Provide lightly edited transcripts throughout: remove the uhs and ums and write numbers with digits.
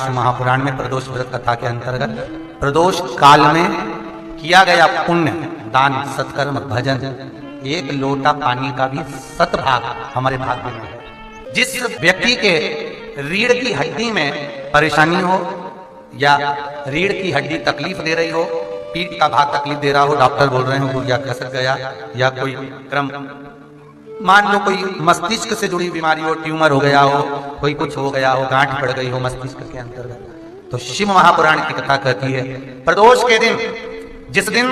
महापुराण में प्रदोष व्रत कथा के अंतर्गत प्रदोष काल में किया गया पुण्य दान सत्कर्म भजन एक लोटा पानी का भी सतभाग हमारे भाग्य में है। जिस व्यक्ति के रीढ़ की हड्डी में परेशानी हो या रीढ़ की हड्डी तकलीफ दे रही हो, पीठ का भाग तकलीफ दे रहा हो, डॉक्टर बोल रहे हो या खसक गया या कोई क्रम, मान लो कोई मस्तिष्क से जुड़ी बीमारी हो, ट्यूमर हो गया हो, कोई कुछ हो गया हो, गांठ पड़ गई हो मस्तिष्क के अंतर्गत, तो शिव महापुराण की कथा कहती है प्रदोष के दिन, जिस दिन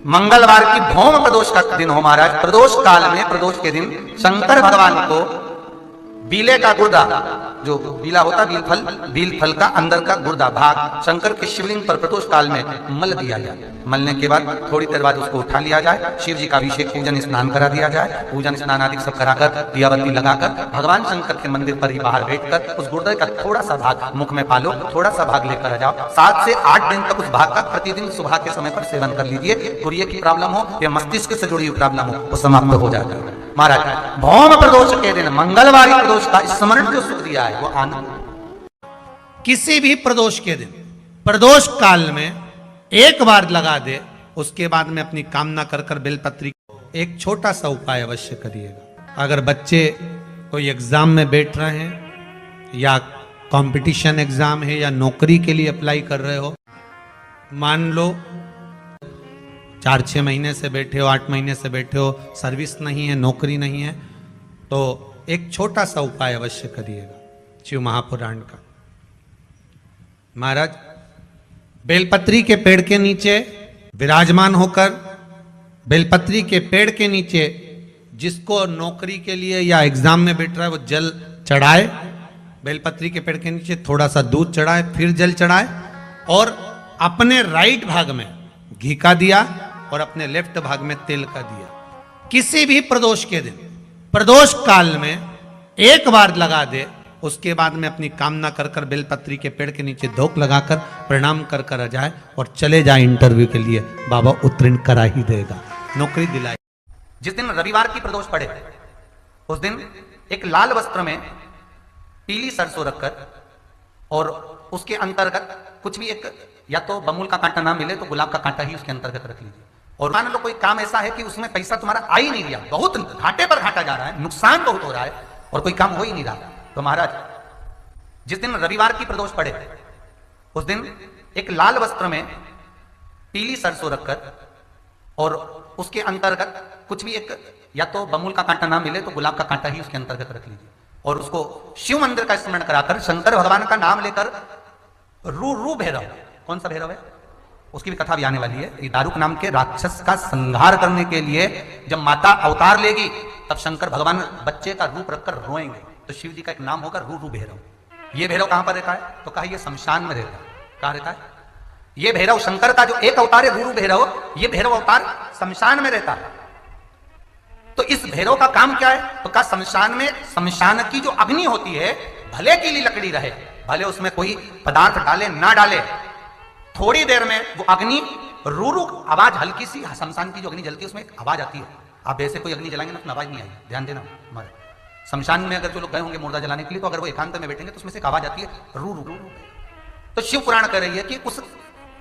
मंगलवार की भौम प्रदोष का दिन हो महाराज, प्रदोष काल में प्रदोष के दिन शंकर भगवान को बीले का गुर्दा, जो बीला होता बील फल का अंदर का गुर्दा भाग शंकर के शिवलिंग पर प्रदोष काल में मल दिया जाए। मलने के बाद थोड़ी देर बाद उसको उठा लिया जाए, शिव जी का अभिषेक पूजन स्नान करा दिया जाए, पूजन स्नान आदि सब कराकर दियावती लगाकर भगवान शंकर के मंदिर पर ही बाहर बैठकर उस गुर्दे का थोड़ा सा भाग मुख में पालो, थोड़ा सा भाग लेकर आ जाओ। 7 से 8 दिन तक उस भाग का प्रतिदिन सुबह के समय पर सेवन कर लीजिए। गुर्दे की प्रॉब्लम हो या मस्तिष्क से जुड़ी हुई प्रॉब्लम हो वो समाप्त हो जाता है महाराज। भौम प्रदोष के दिन मंगलवारी प्रदोष का स्मरण जो सुख दिया है वो आनंद। किसी भी प्रदोष के दिन प्रदोष काल में एक बार लगा दे, उसके बाद में अपनी कामना कर कर बेलपत्री एक छोटा सा उपाय अवश्य करिएगा। अगर बच्चे कोई एग्जाम में बैठ रहे हैं या कंपटीशन एग्जाम है या नौकरी के लिए अप्लाई कर रहे हो, मान लो 4-6 महीने से बैठे हो, 8 महीने से बैठे हो, सर्विस नहीं है, नौकरी नहीं है, तो एक छोटा सा उपाय अवश्य करिएगा शिव महापुराण का। महाराज बेलपत्री के पेड़ के नीचे विराजमान होकर, बेलपत्री के पेड़ के नीचे जिसको नौकरी के लिए या एग्जाम में बैठ रहा है वो जल चढ़ाए, बेलपत्री के पेड़ के नीचे थोड़ा सा दूध चढ़ाए, फिर जल चढ़ाए और अपने राइट भाग में घी का दिया और अपने लेफ्ट भाग में तेल का दिया। किसी भी प्रदोष के दिन प्रदोष काल में एक बार लगा दे, उसके बाद में अपनी कामना कर कर बेलपत्री के पेड़ के नीचे धोख लगाकर प्रणाम कर कर आ जाए और चले जाए इंटरव्यू के लिए, बाबा उत्तीर्ण करा ही देगा, नौकरी दिलाए। जिस दिन रविवार की प्रदोष पड़े उस दिन एक लाल वस्त्र में पीली सरसों रखकर और उसके अंतर्गत कुछ भी एक, या तो बमूल का कांटा ना मिले तो गुलाब का कांटा ही उसके अंतर्गत रख लीजिए। और मान लो कोई काम ऐसा है कि उसमें पैसा तुम्हारा आ ही नहीं रहा, बहुत घाटे पर घाटा जा रहा है, नुकसान बहुत हो रहा है और कोई काम हो ही नहीं रहा, तो महाराज जिस दिन रविवार की प्रदोष पड़े उस दिन एक लाल वस्त्र में पीली सरसों रखकर और उसके अंतर्गत कुछ भी एक, या तो बमूल का कांटा ना मिले तो गुलाब का कांटा ही उसके अंतर्गत रख लीजिए और उसको शिव मंदिर का स्मरण कराकर शंकर भगवान का नाम लेकर रू भैरव, कौन सा भैरव है उसकी भी कथा भी आने वाली है। ये दारुक नाम के राक्षस का संहार करने के लिए जब माता अवतार लेगी तब शंकर भगवान बच्चे का रूप रखकर रोएंगे, तो शिव जी का एक नाम होगा रू भैरव। ये भैरव कहां पर रहता है तो कहा ये शमशान में रहता है। कहां रहता है ये भैरव? शंकर का जो एक अवतार है रू भैरव, ये भैरव अवतार शमशान में रहता है। तो इस भैरव का काम क्या है तो कहा शमशान में, शमशान की जो अग्नि होती है भले की लकड़ी रहे, भले उसमें कोई पदार्थ डाले ना डाले, थोड़ी देर में वो अग्नि रू आवाज, हल्की सी शमशान की जो अग्नि जलती है उसमें एक आवाज आती है। आप वैसे कोई अग्नि जलाएंगे ना तो आवाज नहीं आएगी, ध्यान देना। हमारे शमशान में अगर जो लोग गए होंगे मुर्दा जलाने के लिए, तो अगर वो एकांत में बैठेंगे तो उसमें से एक आवाज आती है रू रू। तो शिव पुराण कह रही है कि उस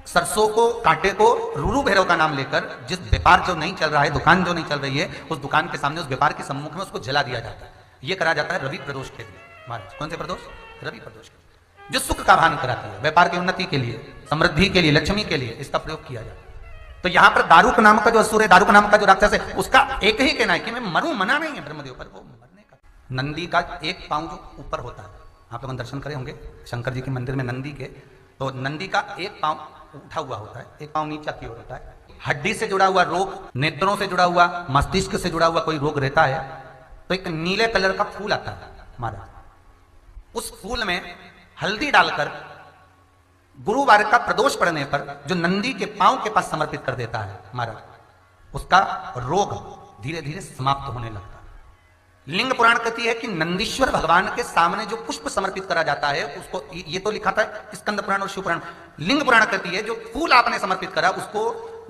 सरसों को, कांटे को रू भैरव का नाम लेकर जिस व्यापार जो नहीं चल रहा है, दुकान जो नहीं चल रही है, उस दुकान के सामने, उस व्यापार के सम्मुख में उसको जला दिया जाता है। ये करा जाता है रवि प्रदोष के दिन महाराज। कौन से प्रदोष? रवि प्रदोष के, जो सुख का भान कराती है, व्यापार की उन्नति के लिए, समृद्धि के लिए, लक्ष्मी के लिए इसका प्रयोग किया जाता है। तो यहां पर दारुक नाम का जो असुर है, दारुक नाम का जो राक्षस है, उसका एक ही कहना है कि मैं मरूं, मना नहीं है ब्रह्मदेव पर, वो मरने का। नंदी का एक पांव जो ऊपर होता है, आप लोग दर्शन करे होंगे शंकर जी के मंदिर में नंदी के, तो नंदी का एक पांव उठा हुआ होता है, एक पांव नीचे की ओर होता है। हड्डी से जुड़ा हुआ रोग, नेत्रों से जुड़ा हुआ, मस्तिष्क से जुड़ा हुआ कोई रोग रहता है तो एक नीले कलर का फूल आता है महाराज, उस फूल में हल्दी डालकर गुरुवार का प्रदोष पड़ने पर जो नंदी के पांव के पास समर्पित कर देता है महाराज, उसका रोग धीरे धीरे समाप्त होने लगता है। लिंग पुराण कहती है कि नंदीश्वर भगवान के सामने जो पुष्प समर्पित करा जाता है उसको, ये तो लिखा था स्कंद पुराण और शिव पुराण, लिंग पुराण कहती है जो फूल आपने समर्पित करा उसको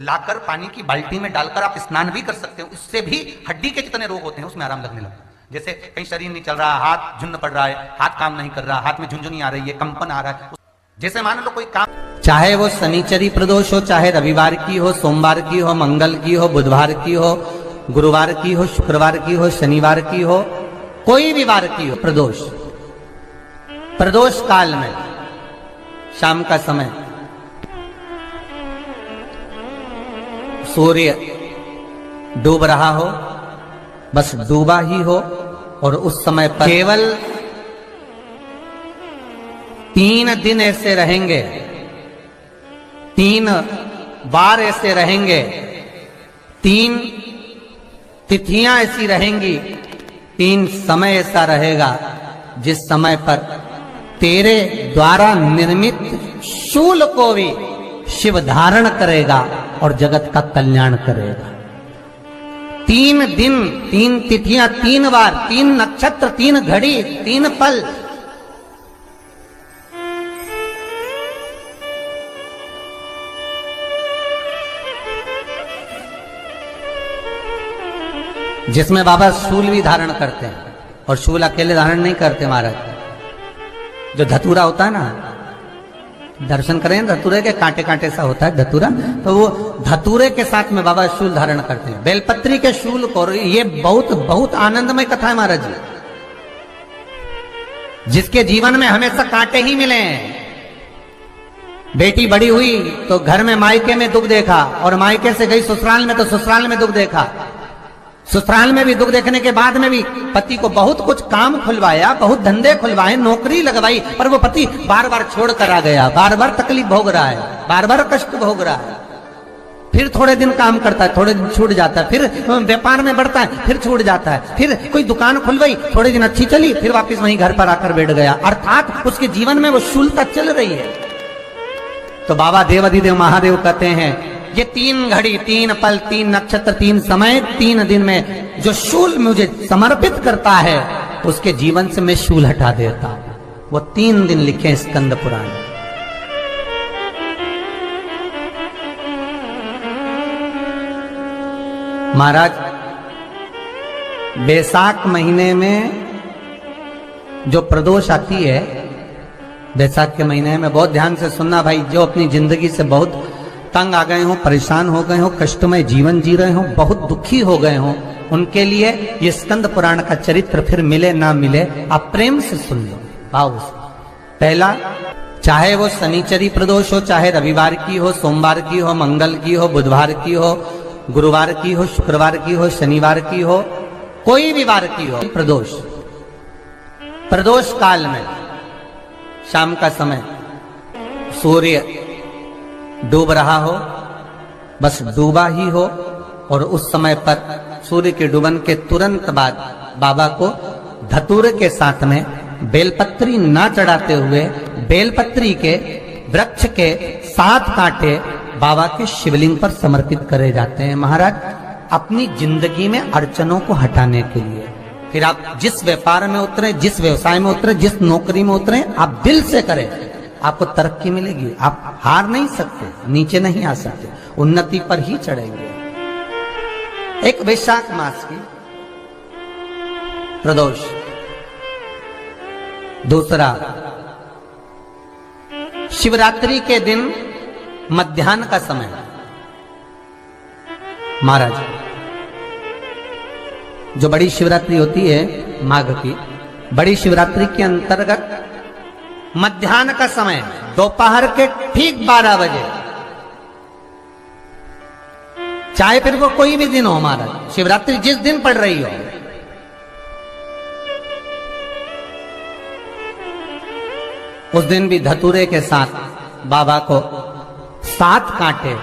लाकर पानी की बाल्टी में डालकर आप स्नान भी कर सकते हो, उससे भी हड्डी के जितने रोग होते हैं उसमें आराम लगने लगता है। जैसे कहीं शरीर नहीं चल रहा, हाथ झुन्न पड़ रहा है, हाथ काम नहीं कर रहा, हाथ में झुंझुनी आ रही है, कंपन आ रहा है, जैसे मान लो कोई काम, चाहे वो शनिचरी प्रदोष हो, चाहे रविवार की हो, सोमवार की हो, मंगल की हो, बुधवार की हो, गुरुवार की हो, शुक्रवार की हो, शनिवार की हो, कोई भी वार की हो, प्रदोष काल में शाम का समय सूर्य डूब रहा हो, बस डूबा ही हो, और उस समय पर केवल 3 दिन ऐसे रहेंगे, 3 बार ऐसे रहेंगे, 3 तिथियां ऐसी रहेंगी, 3 समय ऐसा रहेगा जिस समय पर तेरे द्वारा निर्मित शूल को भी शिव धारण करेगा और जगत का कल्याण करेगा। 3 दिन, 3 तिथियां, 3 बार, 3 नक्षत्र, 3 घड़ी, 3 पल, जिसमें बाबा शूल भी धारण करते हैं, और शूल अकेले धारण नहीं करते महाराज, जो धतूरा होता है ना, दर्शन करें धतूरे के, कांटे कांटे सा होता है धतूरा, तो वो धतूरे के साथ में बाबा शूल धारण करते हैं, बेलपत्री के शूल को। ये बहुत बहुत आनंदमय कथा है महाराज जी, जिसके जीवन में हमेशा कांटे ही मिले हैं। बेटी बड़ी हुई तो घर में मायके में दुख देखा, और मायके से गई ससुराल में तो ससुराल में दुख देखा, ससुराल में भी दुख देखने के बाद में भी पति को बहुत कुछ काम खुलवाया, बहुत धंधे खुलवाए, नौकरी लगवाई, पर वो पति बार बार छोड़ कर आ गया, बार बार तकलीफ भोग रहा है, बार बार कष्ट भोग रहा है। फिर थोड़े दिन काम करता है, थोड़े दिन छूट जाता है, फिर व्यापार में बढ़ता है, फिर छूट जाता है, फिर कोई दुकान खुलवाई, थोड़े दिन अच्छी चली, फिर वापस वहीं घर पर आकर बैठ गया, अर्थात उसके जीवन में वो शूलता चल रही है। तो बाबा देवाधिदेव महादेव कहते हैं, ये 3 घड़ी, 3 पल, 3 नक्षत्र, 3 समय, 3 दिन में जो शूल मुझे समर्पित करता है, उसके जीवन से मैं शूल हटा देता हूं। वो 3 दिन लिखे स्कंद पुराण। महाराज बैसाख महीने में जो प्रदोष आती है, बैसाख के महीने में बहुत ध्यान से सुनना भाई, जो अपनी जिंदगी से बहुत तंग आ गए हो, परेशान हो गए हो, कष्टमय जीवन जी रहे हो, बहुत दुखी हो गए हो, उनके लिए ये स्कंद पुराण का चरित्र फिर मिले ना मिले, आप प्रेम से सुन लो भाव से। पहला, चाहे वो शनिचरी प्रदोष हो, चाहे रविवार की हो, सोमवार की हो, मंगल की हो, बुधवार की हो, गुरुवार की हो, शुक्रवार की हो, शनिवार की हो, कोई भी वार की हो, प्रदोष काल में शाम का समय सूर्य डूब रहा हो, बस डूबा ही हो, और उस समय पर सूर्य के डूबन के तुरंत बाद बाबा को धतूरे के साथ में बेलपत्री ना चढ़ाते हुए, बेलपत्री के वृक्ष के 7 कांटे बाबा के शिवलिंग पर समर्पित करे जाते हैं महाराज, अपनी जिंदगी में अड़चनों को हटाने के लिए। फिर आप जिस व्यापार में उतरे, जिस व्यवसाय में उतरे, जिस नौकरी में उतरे, आप दिल से करें, आपको तरक्की मिलेगी। आप हार नहीं सकते, नीचे नहीं आ सकते, उन्नति पर ही चढ़ेंगे। एक वैशाख मास की प्रदोष, दूसरा शिवरात्रि के दिन मध्याह्न का समय महाराज, जो बड़ी शिवरात्रि होती है माघ की, बड़ी शिवरात्रि के अंतर्गत मध्याह्न का समय, दोपहर के ठीक 12 बजे, चाहे फिर वो कोई भी दिन हो हमारा, शिवरात्रि जिस दिन पड़ रही हो, उस दिन भी धतूरे के साथ बाबा को 7 कांटे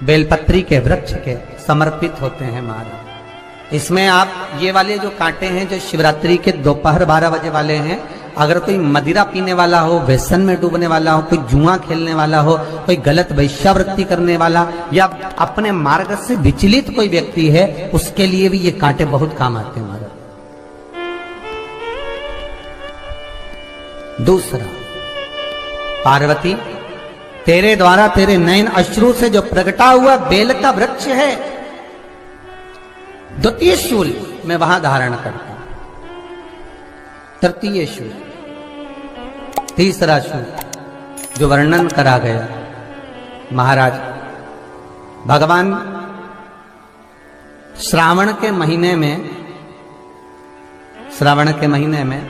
बेलपत्री के वृक्ष के समर्पित होते हैं महाराज। इसमें आप ये वाले जो कांटे हैं, जो शिवरात्रि के दोपहर 12 बजे वाले हैं, अगर कोई मदिरा पीने वाला हो, व्यसन में डूबने वाला हो, कोई जुआ खेलने वाला हो, कोई गलत वैश्यावृत्ति करने वाला, या अपने मार्ग से विचलित कोई व्यक्ति है, उसके लिए भी ये कांटे बहुत काम आते हैं महाराज। दूसरा, पार्वती तेरे द्वारा तेरे नयन अश्रु से जो प्रगटा हुआ बेल का वृक्ष है, द्वितीय शूल मैं वहां धारण करता हूं। तृतीय सूत्र, तीसरा सूत्र जो वर्णन करा गया, महाराज भगवान श्रावण के महीने में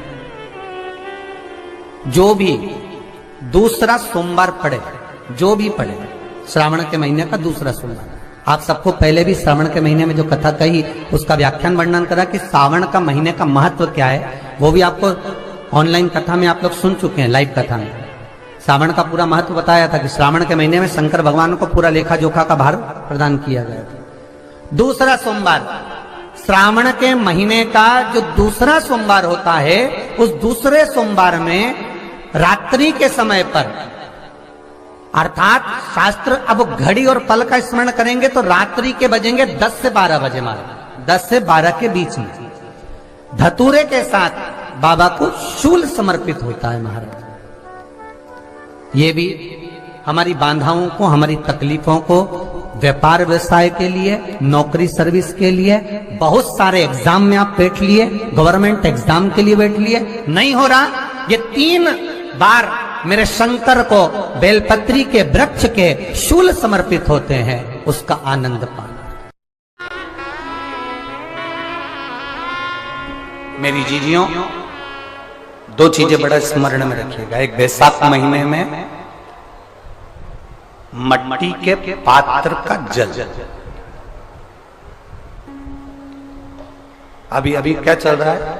जो भी दूसरा सोमवार पड़े, जो भी पड़े श्रावण के महीने का दूसरा सोमवार, आप सबको पहले भी श्रावण के महीने में जो कथा कही उसका व्याख्यान वर्णन करा कि श्रावण का महीने का महत्व क्या है, वो भी आपको ऑनलाइन कथा में आप लोग सुन चुके हैं। लाइव कथा में श्रावण का पूरा महत्व बताया था कि श्रावण के महीने में शंकर भगवान को पूरा लेखा जोखा का भार प्रदान किया गया था। दूसरा सोमवार, श्रावण के महीने का जो दूसरा सोमवार होता है, उस दूसरे सोमवार में रात्रि के समय पर, अर्थात शास्त्र अब घड़ी और पल का स्मरण करेंगे तो रात्रि के बजेंगे 10 से 12 बजे, मारे 10 से 12 के बीच में धतूरे के साथ बाबा को शूल समर्पित होता है। महाराज ये भी हमारी बाधाओं को, हमारी तकलीफों को, व्यापार व्यवसाय के लिए, नौकरी सर्विस के लिए, बहुत सारे एग्जाम में आप बैठ लिए, गवर्नमेंट एग्जाम के लिए बैठ लिए, नहीं हो रहा, ये 3 बार मेरे शंकर को बेलपत्री के वृक्ष के शूल समर्पित होते हैं, उसका आनंद पाना। मेरी जीजियों, 2 चीजें बड़ा स्मरण में रखिएगा। एक, बैसाख महीने में मट्टी के पात्र का जल, अभी क्या चल रहा है?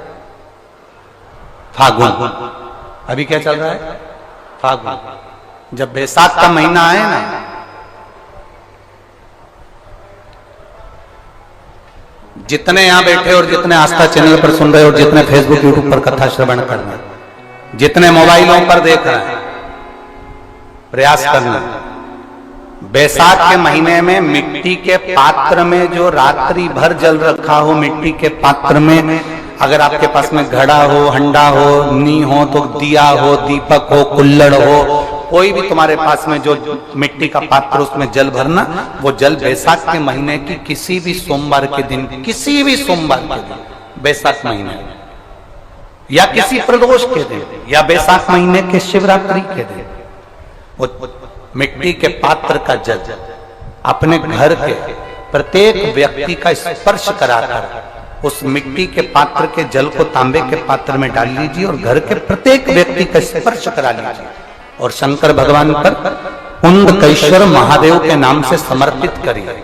फागुन। अभी क्या चल रहा है? फागुन। जब बैसाख का महीना आए ना, जितने यहां बैठे और जितने आस्था चैनल पर सुन रहे और जितने फेसबुक यूट्यूब पर कथा श्रवण कर रहे, जितने मोबाइलों पर देख रहे हैं, प्रयास करना, बैसाख के महीने में मिट्टी के पात्र में जो रात्रि भर जल रखा हो, मिट्टी के पात्र में, अगर आपके पास में घड़ा हो, हंडा हो, नी हो, तो दिया हो, दीपक हो, कुल्लड़ हो, कोई भी तुम्हारे पास में जो मिट्टी का पात्र, उसमें जल भरना। वो जल बैसाख के महीने की किसी भी सोमवार के दिन, किसी भी सोमवार के दिन, बैसाख महीने या किसी प्रदोष के दिन या बैसाख महीने के शिवरात्रि के दिन, वो मिट्टी के पात्र का जल अपने घर के प्रत्येक व्यक्ति का स्पर्श कराकर उस मिट्टी के पात्र के जल को तांबे के पात्र में डाल लीजिए और घर के प्रत्येक व्यक्ति का स्पर्श करा लीजिए और शंकर भगवान पर कुंदकेश्वर महादेव के नाम से समर्पित करिए।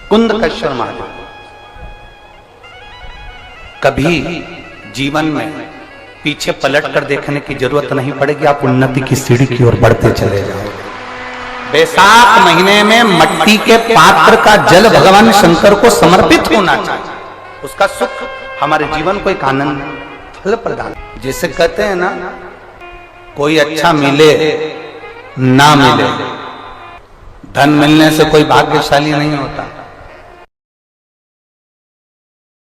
कुंदकेश्वर महादेव, कभी जीवन में पीछे पलट कर देखने की जरूरत नहीं पड़ेगी, आप उन्नति की सीढ़ी की ओर बढ़ते चले जाओगे। बैसाख महीने में मट्टी के पात्र का जल भगवान शंकर को समर्पित होना चाहिए, उसका सुख हमारे जीवन को एक आनंद फल प्रदान। जैसे कहते हैं ना, कोई अच्छा मिले ना मिले, धन मिलने से कोई भाग्यशाली नहीं होता।